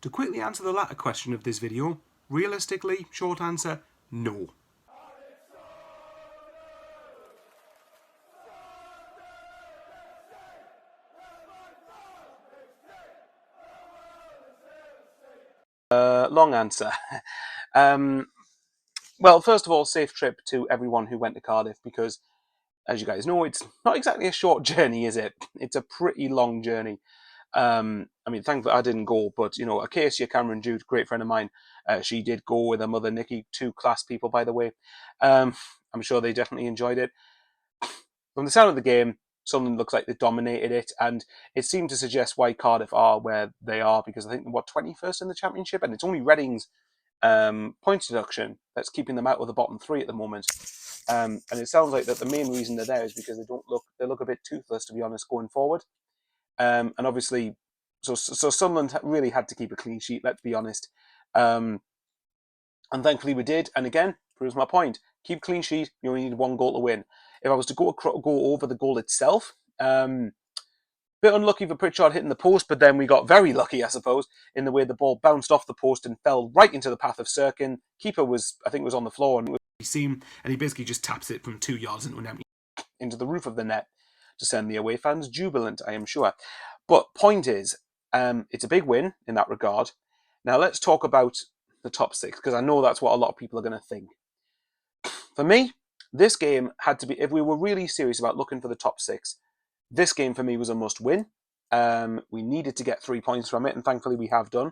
To quickly answer the latter question of this video, realistically, short answer, no. Long answer. Well, first of all, safe trip to everyone who went to Cardiff because, as you guys know, it's not exactly a short journey, is it? It's a pretty long journey. I mean, thankfully I didn't go, but, you know, Acacia, Cameron Jude, great friend of mine, she did go with her mother, Nikki, two class people, by the way. I'm sure they definitely enjoyed it. From the sound of the game, Sunderland looks like they dominated it, and it seemed to suggest why Cardiff are where they are, because I think, 21st in the Championship, and it's only Reading's points deduction that's keeping them out of the bottom three at the moment. And it sounds like that the main reason they're there is because they look a bit toothless, to be honest, going forward. And obviously, so Sunderland really had to keep a clean sheet, let's be honest. And thankfully we did. And again, proves my point. Keep clean sheet, you only need one goal to win. If I was to go over the goal itself, bit unlucky for Pritchard hitting the post, but then we got very lucky, I suppose, in the way the ball bounced off the post and fell right into the path of Cirkin. Keeper was on the floor, and he basically just taps it from 2 yards into an empty into the roof of the net to send the away fans jubilant, I am sure. But point is, it's a big win in that regard. Now let's talk about the top six, because I know that's what a lot of people are going to think. For me, this game had to be, if we were really serious about looking for the top six, this game for me was a must win. We needed to get 3 points from it, and thankfully we have done.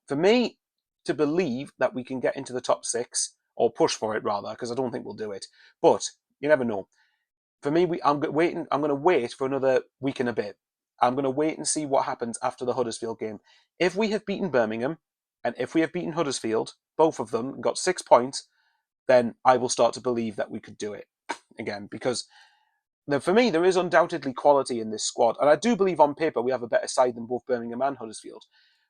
For me, to believe that we can get into the top six, or push for it rather, because I don't think we'll do it, but you never know. For me, I'm going to wait for another week and a bit. I'm going to wait and see what happens after the Huddersfield game. If we have beaten Birmingham, and if we have beaten Huddersfield, both of them, and got 6 points, then I will start to believe that we could do it again. Because for me, there is undoubtedly quality in this squad. And I do believe on paper we have a better side than both Birmingham and Huddersfield.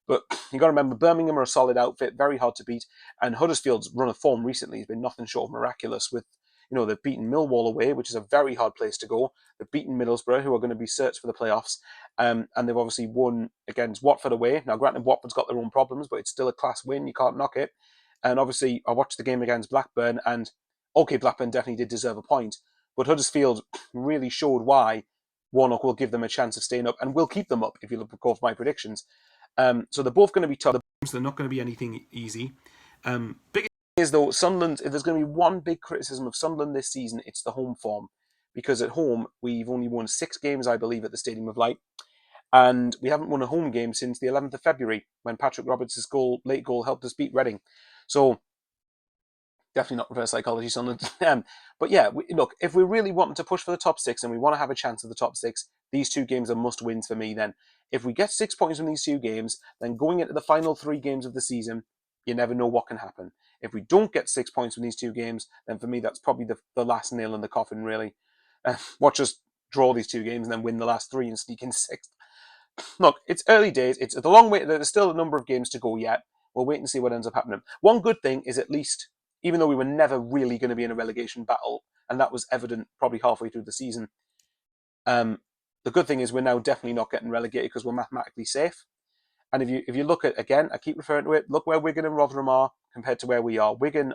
But you got to remember, Birmingham are a solid outfit, very hard to beat. And Huddersfield's run of form recently has been nothing short of miraculous. With, you know, they've beaten Millwall away, which is a very hard place to go. They've beaten Middlesbrough, who are going to be searched for the playoffs. And they've obviously won against Watford away. Now, granted, Watford's got their own problems, but it's still a class win. You can't knock it. And obviously, I watched the game against Blackburn, and okay, Blackburn definitely did deserve a point. But Huddersfield really showed why Warnock will give them a chance of staying up, and will keep them up, if you look for my predictions. So they're both going to be tough. They're not going to be anything easy. Big is, though, Sunderland, if there's going to be one big criticism of Sunderland this season, it's the home form. Because at home, we've only won 6 games, I believe, at the Stadium of Light. And we haven't won a home game since the 11th of February, when Patrick Roberts' late goal helped us beat Reading. So, definitely not reverse psychology, Sunderland. But yeah, look, if we really want to push for the top 6 and we want to have a chance at the top 6, these 2 games are must-wins for me then. If we get 6 points from these 2 games, then going into the final 3 games of the season, you never know what can happen. If we don't get 6 points from these 2 games, then for me, that's probably the last nail in the coffin, really. Watch us draw these 2 games and then win the last 3 and sneak in 6th. Look, it's early days. It's a long way. There's still a number of games to go yet. We'll wait and see what ends up happening. One good thing is, at least, even though we were never really going to be in a relegation battle, and that was evident probably halfway through the season, the good thing is we're now definitely not getting relegated because we're mathematically safe. And if you look at, again, I keep referring to it, look where Wigan and Rotherham are compared to where we are. Wigan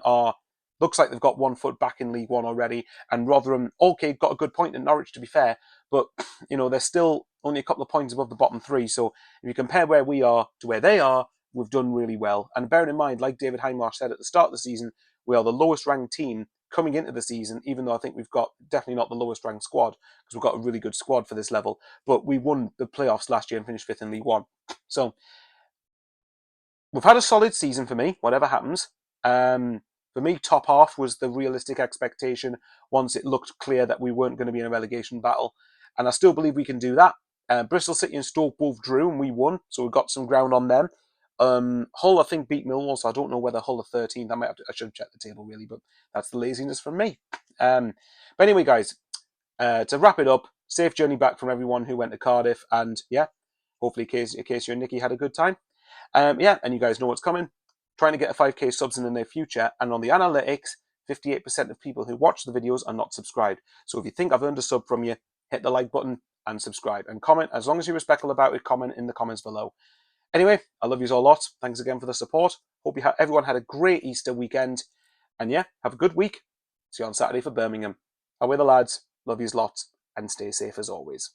looks like they've got 1 foot back in League One already, and Rotherham, okay, got a good point in Norwich, to be fair, but you know, they're still only a couple of points above the bottom 3. So if you compare where we are to where they are, we've done really well. And bearing in mind, like David Heimarsh said at the start of the season, we are the lowest ranked team coming into the season, even though I think we've got definitely not the lowest ranked squad, because we've got a really good squad for this level. But we won the playoffs last year and finished 5th in League One. So we've had a solid season for me, whatever happens. For me, top half was the realistic expectation once it looked clear that we weren't going to be in a relegation battle. And I still believe we can do that. Bristol City and Stoke both drew and we won, so we got some ground on them. Hull, I think, beat Millwall, so I don't know whether Hull are 13th. I should have checked the table, really, but that's the laziness from me. But anyway, guys, to wrap it up, safe journey back from everyone who went to Cardiff, and yeah, hopefully Casey and Nikki had a good time. And you guys know what's coming. Trying to get a 5k subs in the near future, and on the analytics, 58% of people who watch the videos are not subscribed. So if you think I've earned a sub from you, hit the like button and subscribe, and comment. As long as you're respectful about it, comment in the comments below. Anyway, I love you all a lot. Thanks again for the support. Hope everyone had a great Easter weekend. And yeah, have a good week. See you on Saturday for Birmingham. Away the lads. Love yous lots. And stay safe as always.